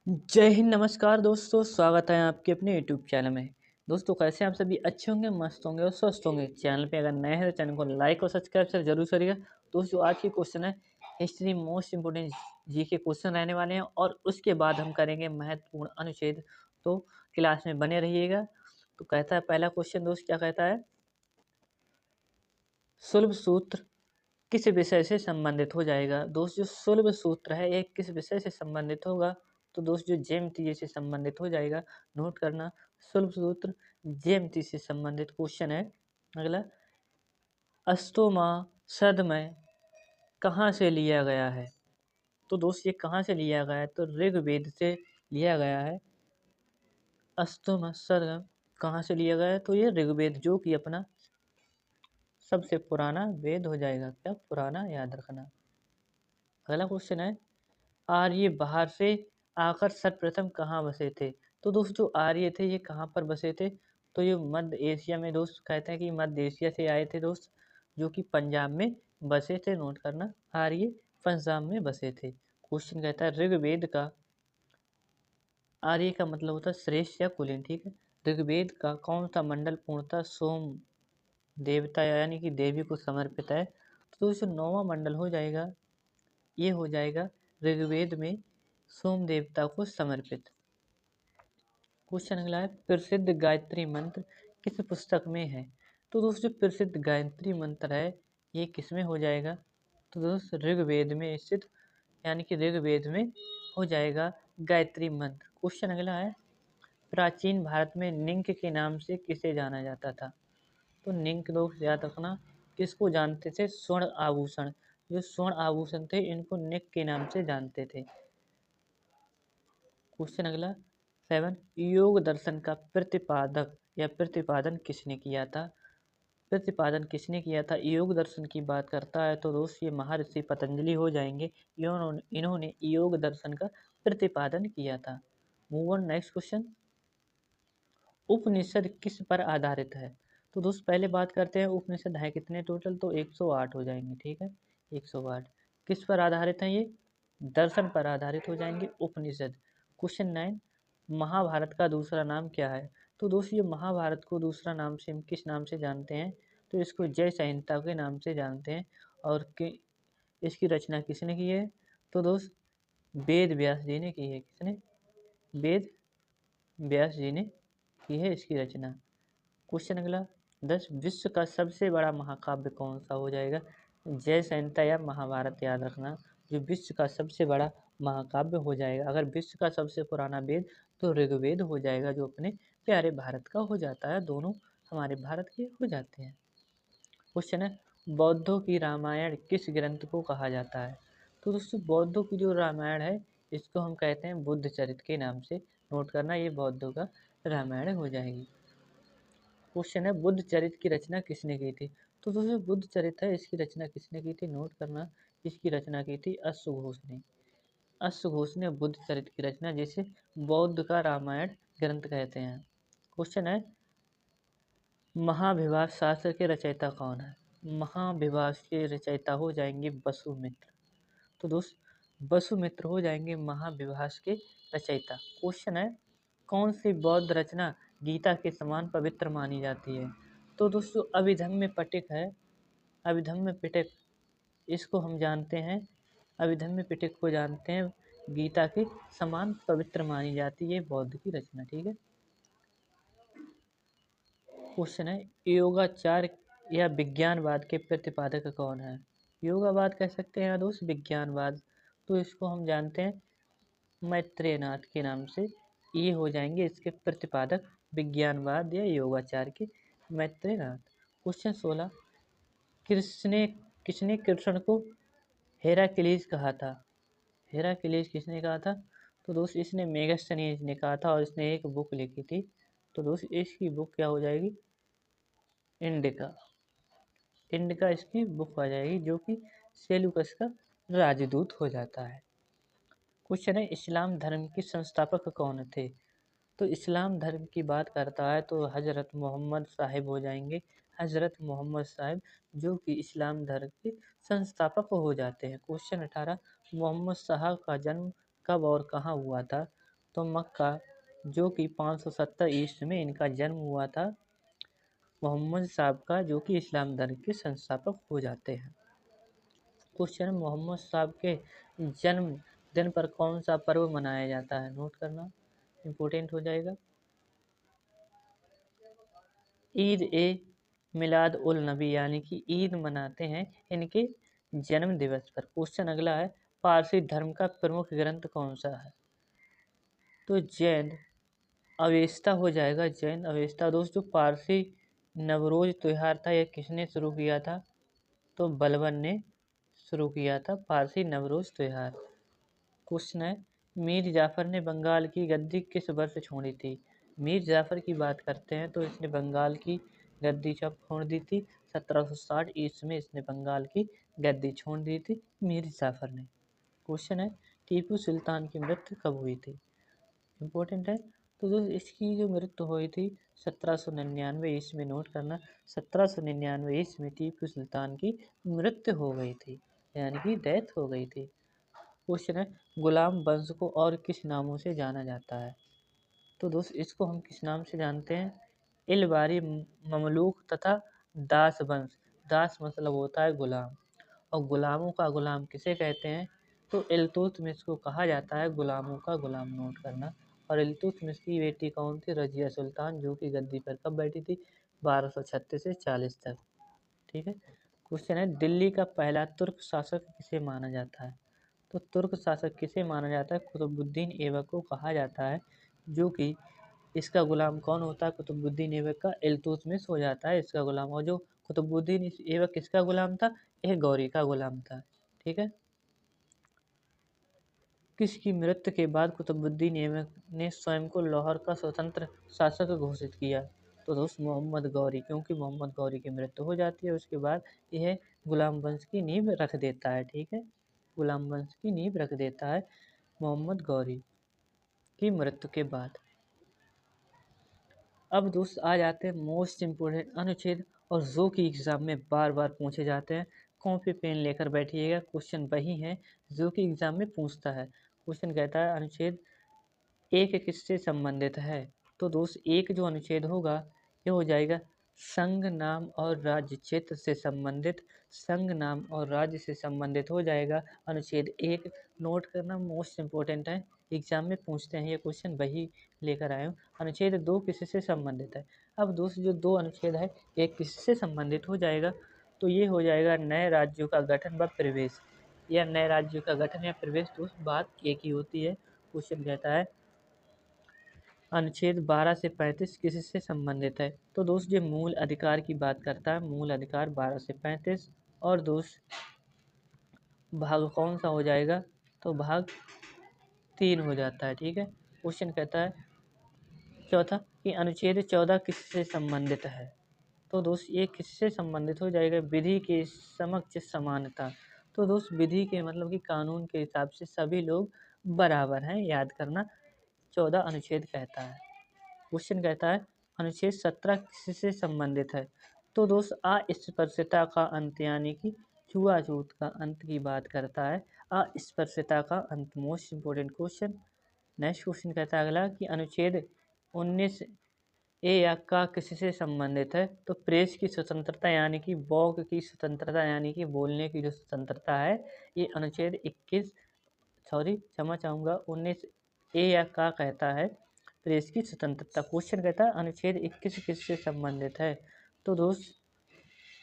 जय हिंद, नमस्कार दोस्तों। स्वागत है आपके अपने यूट्यूब चैनल में। दोस्तों, कैसे आप सभी अच्छे होंगे, मस्त होंगे और स्वस्थ होंगे। चैनल पे अगर नए हैं तो चैनल को लाइक और सब्सक्राइब से जरूर करिएगा। दोस्तों, आज की क्वेश्चन है हिस्ट्री मोस्ट इम्पोर्टेंट जी के क्वेश्चन रहने वाले हैं और उसके बाद हम करेंगे महत्वपूर्ण अनुच्छेद। तो क्लास में बने रहिएगा। तो कहता है पहला क्वेश्चन, दोस्त क्या कहता है, सुलभ सूत्र किस विषय से संबंधित हो जाएगा। दोस्त, जो सुलभ सूत्र है ये किस विषय से संबंधित होगा। तो दोस्त, जो ज्यामिति से संबंधित हो जाएगा। नोट करना, सुलभ सूत्र ज्यामिति से संबंधित क्वेश्चन है। अगला, अस्तोमा सदमय कहाँ से लिया गया है। तो दोस्त, ये कहाँ से लिया गया है, तो ऋग्वेद से लिया गया है। अस्तोमा सदम कहाँ से लिया गया है, तो ये ऋग्वेद, जो कि अपना सबसे पुराना वेद हो जाएगा। क्या पुराना, याद रखना। अगला क्वेश्चन है, आर्य बाहर से आकर सर्वप्रथम कहाँ बसे थे। तो दोस्त, जो आर्य थे ये कहाँ पर बसे थे, तो ये मध्य एशिया में। दोस्त, कहते हैं कि मध्य एशिया से आए थे दोस्त, जो कि पंजाब में बसे थे। नोट करना, आर्य पंजाब में बसे थे। क्वेश्चन कहता है, ऋग्वेद का, आर्य का मतलब होता है श्रेष्ठ या कुलीन, ठीक है। ऋग्वेद का कौन सा मंडल पूर्णतः सोम देवता यानी कि देवी को समर्पित है। तो दोस्तों, नौवां मंडल हो जाएगा, ये हो जाएगा ऋग्वेद में सोम देवता को समर्पित। क्वेश्चन अगला है, प्रसिद्ध गायत्री मंत्र किस पुस्तक में है। तो दोस्तों, प्रसिद्ध गायत्री मंत्र है ये किस में हो जाएगा, तो दोस्त ऋग्वेद में स्थित, यानी कि ऋग्वेद में हो जाएगा गायत्री मंत्र। क्वेश्चन अगला है, प्राचीन भारत में निंक के नाम से किसे जाना जाता था। तो निंक, दोस्त याद रखना, किसको जानते थे, स्वर्ण आभूषण, जो स्वर्ण आभूषण थे इनको निक के नाम से जानते थे। क्वेश्चन अगला 7, योग दर्शन का प्रतिपादक या प्रतिपादन किसने किया था। प्रतिपादन किसने किया था, योग दर्शन की बात करता है तो दोस्त ये महर्षि पतंजलि हो जाएंगे। इन्होंने योग दर्शन का प्रतिपादन किया था। मूव ऑन, नेक्स्ट क्वेश्चन, उपनिषद किस पर आधारित है। तो दोस्त, पहले बात करते हैं उपनिषद है कितने टोटल, तो 108 हो जाएंगे, ठीक है। 108 किस पर आधारित है, ये दर्शन पर आधारित हो जाएंगे उपनिषद। क्वेश्चन 9, महाभारत का दूसरा नाम क्या है। तो दोस्त, ये महाभारत को दूसरा नाम से हम किस नाम से जानते हैं, तो इसको जय संहिता के नाम से जानते हैं। और इसकी रचना किसने की है, तो दोस्त वेद व्यास जी ने की है। किसने, वेद व्यास जी ने की है इसकी रचना। क्वेश्चन अगला 10, विश्व का सबसे बड़ा महाकाव्य कौन सा हो जाएगा। जय संहिता या महाभारत, याद रखना, जो विश्व का सबसे बड़ा महाकाव्य हो जाएगा। अगर विश्व का सबसे पुराना वेद तो ऋग्वेद हो जाएगा, जो अपने प्यारे भारत का हो जाता है। दोनों हमारे भारत के हो जाते हैं। क्वेश्चन है, बौद्धों की रामायण किस ग्रंथ को कहा जाता है। तो दोस्तों, बौद्धों की जो रामायण है इसको हम कहते हैं बुद्ध चरित्र के नाम से। नोट करना, ये बौद्धों का रामायण हो जाएगी। क्वेश्चन है, बुद्ध चरित्र की रचना किसने की थी। तो दोस्तों, बुद्ध चरित्र है इसकी रचना किसने की थी, नोट करना, इसकी रचना की थी अश्वघोष ने। अश्वघोष ने बुद्ध चरित्र की रचना, जिसे बौद्ध का रामायण ग्रंथ कहते हैं। क्वेश्चन है, महाभिभाष शास्त्र के रचयिता कौन है। महाभिभाष के रचयिता हो जाएंगे वसुमित्र। तो दोस्त, वसुमित्र हो जाएंगे महाभिभाष के रचयिता। क्वेश्चन है, कौन सी बौद्ध रचना गीता के समान पवित्र मानी जाती है। तो दोस्तों, अभिधम्म पिटक है, अभिधम्म पिटक, इसको हम जानते हैं, अभिधम्म पिटक को जानते हैं, गीता के समान पवित्र मानी जाती है बौद्ध की रचना, ठीक है। क्वेश्चन है, योगाचार या विज्ञानवाद के प्रतिपादक कौन है। योगावाद कह सकते हैं या दोस्त विज्ञानवाद, तो इसको हम जानते हैं मैत्रेयनाथ के नाम से। ये हो जाएंगे इसके प्रतिपादक, विज्ञानवाद या योगाचार के मैत्रेयनाथ। क्वेश्चन 16, किसने किसने कृष्ण को हेराक्लीज कहा था। हेराक्लीज किसने कहा था, तो दोस्त इसने मेगास्थनीज ने कहा था और इसने एक बुक लिखी थी। तो दोस्त, इसकी बुक क्या हो जाएगी, इंडिका। इंडिका इसकी बुक आ जाएगी, जो कि सेलुकस का राजदूत हो जाता है। क्वेश्चन है, इस्लाम धर्म के संस्थापक कौन थे। तो इस्लाम धर्म की बात करता है तो हज़रत मोहम्मद साहिब हो जाएंगे, हज़रत मोहम्मद साहिब, जो कि इस्लाम धर्म के संस्थापक हो जाते हैं। क्वेश्चन 18, मोहम्मद साहब का जन्म कब और कहाँ हुआ था। तो मक्का, जो कि 570 ईस्वी में इनका जन्म हुआ था, मोहम्मद साहब का, जो कि इस्लाम धर्म के संस्थापक हो जाते हैं। क्वेश्चन, मोहम्मद साहब के जन्म दिन पर कौन सा पर्व मनाया जाता है? नोट करना इम्पोर्टेंट हो जाएगा। ईद ए मिलाद उल नबी, यानी कि ईद मनाते हैं इनके जन्म दिवस पर। क्वेश्चन अगला है, पारसी धर्म का प्रमुख ग्रंथ कौन सा है? तो जैन अवेस्ता हो जाएगा, जैन अवेस्ता। दोस्तों, पारसी नवरोज त्योहार था, यह किसने शुरू किया था? तो बलबन ने शुरू किया था पारसी नवरोज त्योहार। क्वेश्चन है, मीर जाफर ने बंगाल की गद्दी किस वर्ष छोड़ी थी? मीर जाफर की बात करते हैं तो इसने बंगाल की गद्दी कब छोड़ दी थी? 1760 ईस्वी में इसने बंगाल की गद्दी छोड़ दी थी मीर जाफर ने। क्वेश्चन है, टीपू सुल्तान की मृत्यु कब हुई थी? इम्पोर्टेंट है। तो दोस्तों, इसकी जो मृत्यु हुई थी 1799 ईस्वी में, नोट करना 1799 ईस्वी में टीपू सुल्तान की मृत्यु हो गई थी, यानी कि डेथ हो गई थी। क्वेश्चन है, गुलाम वंश को और किस नामों से जाना जाता है? तो दोस्त, इसको हम किस नाम से जानते हैं? इलबारी, ममलूक तथा दास वंश। दास मतलब होता है गुलाम, और गुलामों का गुलाम किसे कहते हैं? तो इल्तुतमिश को कहा जाता है गुलामों का गुलाम। नोट करना। और इल्तुतमिश की बेटी कौन थी? रजिया सुल्तान, जो कि गद्दी पर कब बैठी थी? 1236 से 40 तक। ठीक है। क्वेश्चन है, दिल्ली का पहला तुर्क शासक किसे माना जाता है? तो तुर्क शासक किसे माना जाता है? कुतुबुद्दीन ऐबक को कहा जाता है, जो कि इसका गुलाम कौन होता है? कुतुबुद्दीन ऐबक का इल्तुतमिश हो जाता है इसका गुलाम। और जो कुतुबुद्दीन ऐबक किसका गुलाम था? यह गौरी का गुलाम था। ठीक है। किसकी मृत्यु के बाद कुतुबुद्दीन ऐबक ने स्वयं को लाहौर का स्वतंत्र शासक घोषित किया? तो दोस्त, मोहम्मद गौरी, क्योंकि मोहम्मद गौरी की मृत्यु हो जाती है, उसके बाद यह गुलाम वंश की नींव रख देता है। ठीक है, गुलाम वंश की नींव रख देता है मोहम्मद गौरी की मृत्यु के बाद। अब दोस्त आ जाते हैं मोस्ट इम्पोर्टेंट अनुच्छेद, और जो कि एग्जाम में बार बार पूछे जाते हैं। कॉपी पेन लेकर बैठिएगा, क्वेश्चन वही है जो कि एग्जाम में पूछता है। क्वेश्चन कहता है, अनुच्छेद एक किससे संबंधित है? तो दोस्त, एक जो अनुच्छेद होगा ये हो जाएगा संघ, नाम और राज्य क्षेत्र से संबंधित। संघ, नाम और राज्य से संबंधित हो जाएगा अनुच्छेद एक। नोट करना, मोस्ट इम्पोर्टेंट है, एग्जाम में पूछते हैं, ये क्वेश्चन वही लेकर आए हूँ। अनुच्छेद दो किससे संबंधित है? अब दोस्त, जो दो अनुच्छेद है एक किससे संबंधित हो जाएगा? तो ये हो जाएगा नए राज्यों का गठन व प्रवेश, या नए राज्यों का गठन या प्रवेश। दोस्त, बात एक ही होती है। क्वेश्चन कहता है, अनुच्छेद 12 से 35 किससे संबंधित है? तो दोस्त, ये मूल अधिकार की बात करता है, मूल अधिकार 12 से 35। और दोस्त, भाग कौन सा हो जाएगा? तो भाग 3 हो जाता है। ठीक है। क्वेश्चन कहता है चौथा, कि अनुच्छेद 14 किससे संबंधित है? तो दोस्त, ये किससे संबंधित हो जाएगा? विधि के समक्ष समानता। तो दोस्त, विधि के मतलब कि कानून के हिसाब से सभी लोग बराबर हैं, याद करना 14 अनुच्छेद कहता है। क्वेश्चन कहता है, अनुच्छेद 17 किससे संबंधित है? तो दोस्त, अस्पृश्यता का अंत, यानी कि छुआछूत का अंत की बात करता है। अस्पृश्यता का अंत, most important question. Next question कहता है अगला, कि अनुच्छेद 19 ए या का किससे संबंधित है? तो प्रेस की स्वतंत्रता, यानी कि वॉक की स्वतंत्रता, यानी कि बोलने की जो स्वतंत्रता है, ये अनुच्छेद 21, सॉरी क्षमा चाहूँगा, 19 ए या का कहता है प्रेस की स्वतंत्रता। क्वेश्चन कहता है, अनुच्छेद 21 किससे संबंधित है? तो दोस्त,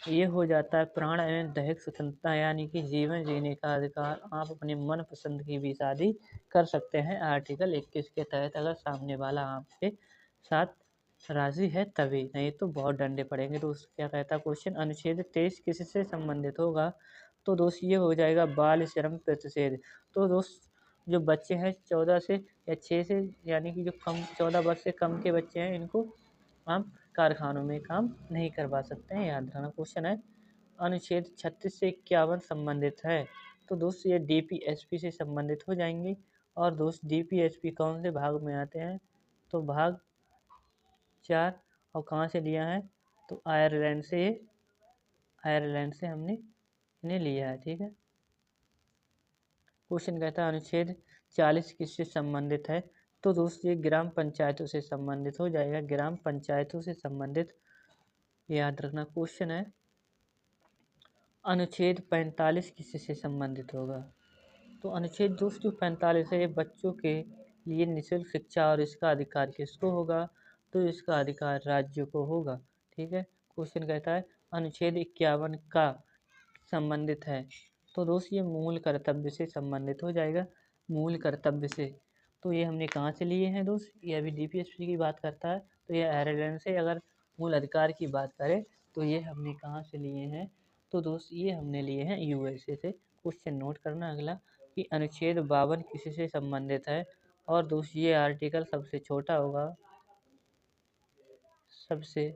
ये हो जाता है प्राण एवं दैहिक स्वतंत्रता, यानी कि जीवन जीने का अधिकार। आप अपने मन पसंद की भी शादी कर सकते हैं आर्टिकल 21 के तहत, अगर सामने वाला आपके साथ राजी है तभी, नहीं तो बहुत डंडे पड़ेंगे। तो क्या कहता है क्वेश्चन, अनुच्छेद 23 किससे संबंधित होगा? तो दोस्त, ये हो जाएगा बाल श्रम प्रतिषेध। तो दोस्त, जो बच्चे हैं 14 से या 6 से, यानी कि जो कम 14 वर्ष से कम के बच्चे हैं, इनको आप कारखानों में काम नहीं करवा सकते हैं, याद रखना। क्वेश्चन है, अनुच्छेद 36 से 51 संबंधित है? तो दोस्त, ये डीपीएसपी से संबंधित हो जाएंगे। और दोस्त, डीपीएसपी कौन से भाग में आते हैं? तो भाग 4। और कहाँ से लिया है? तो आयरलैंड से हमने इन्हें लिया है। ठीक है। क्वेश्चन कहता है, अनुच्छेद 40 किससे संबंधित है? तो दोस्तों ये ग्राम पंचायतों से संबंधित हो जाएगा, ग्राम पंचायतों से संबंधित। याद रखना क्वेश्चन है। अनुच्छेद 45 किससे संबंधित होगा? तो अनुच्छेद दोस्तों 45 है, ये बच्चों के लिए निःशुल्क शिक्षा और इसका अधिकार किसको होगा? तो इसका अधिकार राज्य को होगा। ठीक है, क्वेश्चन कहता है अनुच्छेद 51 का संबंधित है। तो दोस्त ये मूल कर्तव्य से संबंधित हो जाएगा, मूल कर्तव्य से। तो ये हमने कहाँ से लिए हैं दोस्त? ये अभी डीपीएसपी की बात करता है, तो ये आयरलैंड से। अगर मूल अधिकार की बात करें तो ये हमने कहाँ से लिए हैं? तो दोस्त ये हमने लिए हैं यूएसए से। क्वेश्चन नोट करना अगला कि अनुच्छेद 52 किससे संबंधित है? और दोस्त ये आर्टिकल सबसे छोटा होगा, सबसे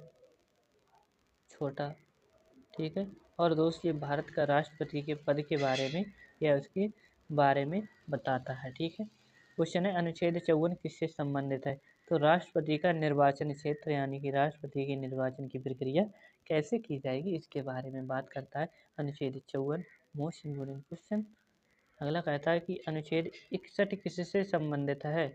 छोटा। ठीक है, और दोस्त ये भारत का राष्ट्रपति के पद के बारे में या उसके बारे में बताता है। ठीक है, क्वेश्चन है अनुच्छेद 54 किससे संबंधित है? तो राष्ट्रपति का निर्वाचन क्षेत्र यानी कि राष्ट्रपति के निर्वाचन की प्रक्रिया कैसे की जाएगी इसके बारे में बात करता है अनुच्छेद 54। Most important question. अगला कहता है कि अनुच्छेद 61 किससे संबंधित है?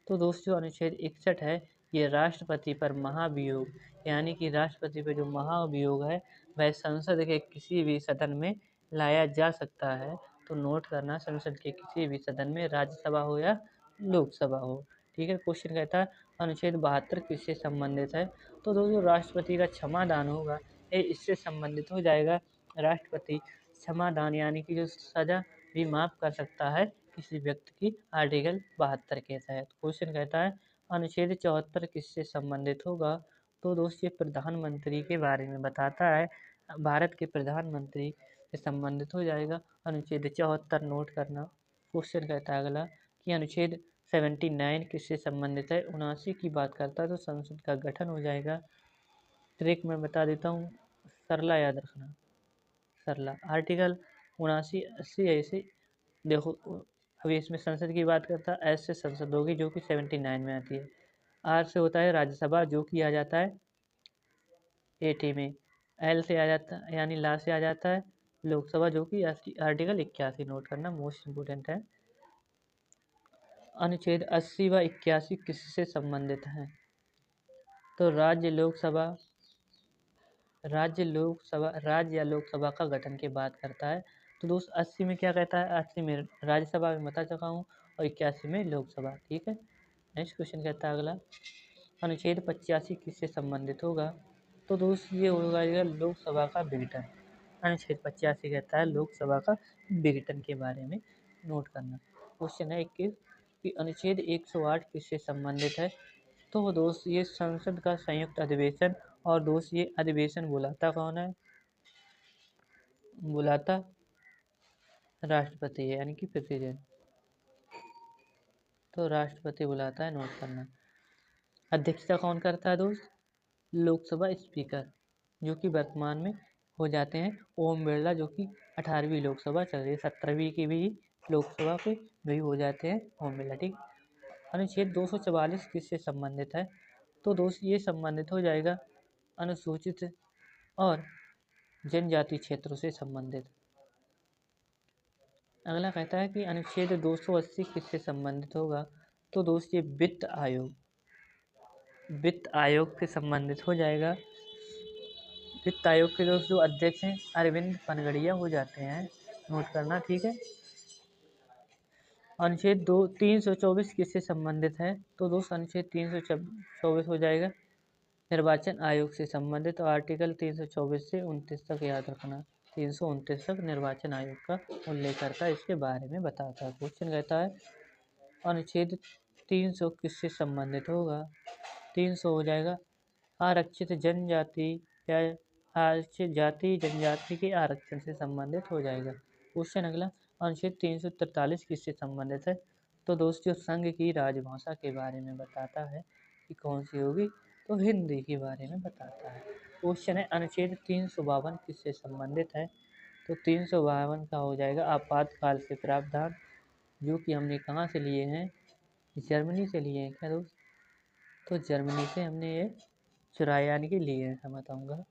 तो दोस्तों अनुच्छेद 61 है, ये राष्ट्रपति पर महाभियोग यानी कि राष्ट्रपति पर जो महाभियोग है वह संसद के किसी भी सदन में लाया जा सकता है। तो नोट करना, संसद के किसी भी सदन में, राज्यसभा हो या लोकसभा हो। ठीक है, क्वेश्चन कहता है अनुच्छेद 72 किससे संबंधित है? तो दोस्तों राष्ट्रपति का क्षमादान होगा, ये इससे संबंधित हो जाएगा। राष्ट्रपति क्षमादान यानी कि जो सजा भी माफ कर सकता है किसी व्यक्ति की, आर्टिकल 72 के तहत। क्वेश्चन कहता है अनुच्छेद 74 किससे संबंधित होगा? तो दोस्त ये प्रधानमंत्री के बारे में बताता है, भारत के प्रधानमंत्री से संबंधित हो जाएगा। अनुच्छेद 74 नोट करना। क्वेश्चन कहता है अगला कि अनुच्छेद 79 किससे संबंधित है? 79 की बात करता है तो संसद का गठन हो जाएगा। ट्रिक मैं बता देता हूँ, सरला याद रखना, सरला। आर्टिकल 79 80 ऐसे देखो, अभी इसमें संसद की बात करता है, एस से संसद होगी जो कि 79 में आती है। आर से होता है राज्यसभा जो कि आ जाता है 80 में। एल से आ जाता है यानी ला से आ जाता है लोकसभा जो कि आर्टिकल 81। नोट करना, मोस्ट इम्पोर्टेंट है। अनुच्छेद 80 व 81 किससे संबंधित हैं? तो राज्य या लोकसभा का गठन की बात करता है। तो दोस्त 80 में क्या कहता है? 80 में राज्यसभा में बता चुका हूँ और 81 में लोकसभा। ठीक है, नेक्स्ट क्वेश्चन कहता है अगला अनुच्छेद 85 किससे संबंधित होगा? तो दोस्त ये होगा लोकसभा का विघटन। अनुच्छेद 85 कहता है लोकसभा का विघटन के बारे में। नोट करना। क्वेश्चन है 21 कि अनुच्छेद 108 किससे संबंधित है? तो दोस्त ये संसद का संयुक्त अधिवेशन, और दोस्त ये अधिवेशन बुलाता कौन है? बुलाता राष्ट्रपति है यानी कि प्रेसिडेंट। तो राष्ट्रपति बुलाता है, नोट करना। अध्यक्षता कौन करता है दोस्त? लोकसभा स्पीकर, जो कि वर्तमान में हो जाते हैं ओम बिरला, जो कि 18वीं लोकसभा चल रही है, 17वीं की भी लोकसभा पे वही हो जाते हैं ओम बिरला। ठीक, अनुच्छेद 244 किससे संबंधित है? तो दोस्त ये संबंधित हो जाएगा अनुसूचित और जनजाति क्षेत्रों से संबंधित। अगला कहता है कि अनुच्छेद 280 किससे संबंधित होगा? तो दोस्त ये वित्त आयोग से संबंधित हो जाएगा। वित्त आयोग के दोस्त जो अध्यक्ष हैं अरविंद पनगड़िया हो जाते हैं। नोट करना, ठीक है। अनुच्छेद 324 किससे संबंधित है? तो दोस्त अनुच्छेद 324 हो जाएगा निर्वाचन आयोग से संबंधित, और आर्टिकल 324 से 29 तक याद रखना। 329 तक निर्वाचन आयोग का उल्लेख करता है, इसके बारे में बताता है। क्वेश्चन कहता है अनुच्छेद 300 किससे संबंधित होगा? 300 हो जाएगा आरक्षित जनजाति या आरक्षित जाति जनजाति के आरक्षण से संबंधित हो जाएगा। क्वेश्चन अगला अनुच्छेद 343 किससे संबंधित है? तो दोस्तों संघ की राजभाषा के बारे में बताता है कि कौन सी होगी, तो हिंदी के बारे में बताता है। क्वेश्चन है अनुच्छेद 352 किससे संबंधित है? तो 352 का हो जाएगा आपातकाल से प्रावधान, जो कि हमने कहाँ से लिए हैं? जर्मनी से लिए हैं क्या दोस्त? तो जर्मनी से हमने ये चुराए यानी कि लिए हैं, मैं बताऊँगा।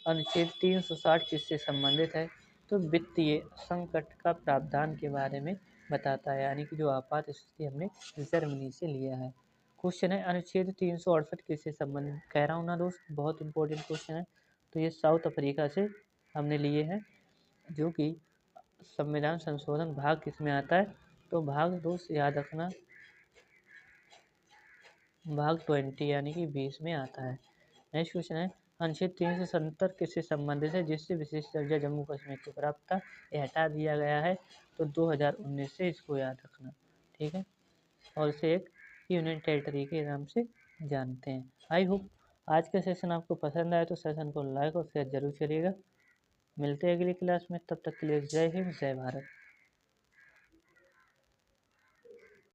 अनुच्छेद 360 किससे संबंधित है? तो वित्तीय संकट का प्रावधान के बारे में बताता है, यानी कि जो आपात स्थिति हमने जर्मनी से लिया है। क्वेश्चन है अनुच्छेद 368 किससे संबंधित, कह रहा हूँ ना दोस्त, बहुत इंपॉर्टेंट क्वेश्चन है। तो ये साउथ अफ्रीका से हमने लिए हैं, जो कि संविधान संशोधन भाग किस में आता है, तो भाग दोस्त याद रखना, भाग 20 यानी कि 20 में आता है। नेक्स्ट क्वेश्चन है अनुच्छेद 370 किससे संबंधित है, जिससे विशेष दर्जा जम्मू कश्मीर को प्राप्त था, ये हटा दिया गया है, तो 2019 से इसको याद रखना, ठीक है। और इसे एक यूनियन टेरिटरी के नाम से जानते हैं। आई होप आज का सेशन आपको पसंद आया, तो सेशन को लाइक और शेयर जरूर करिएगा। मिलते हैं अगली क्लास में, तब तक के लिए जय हिंद जय भारत।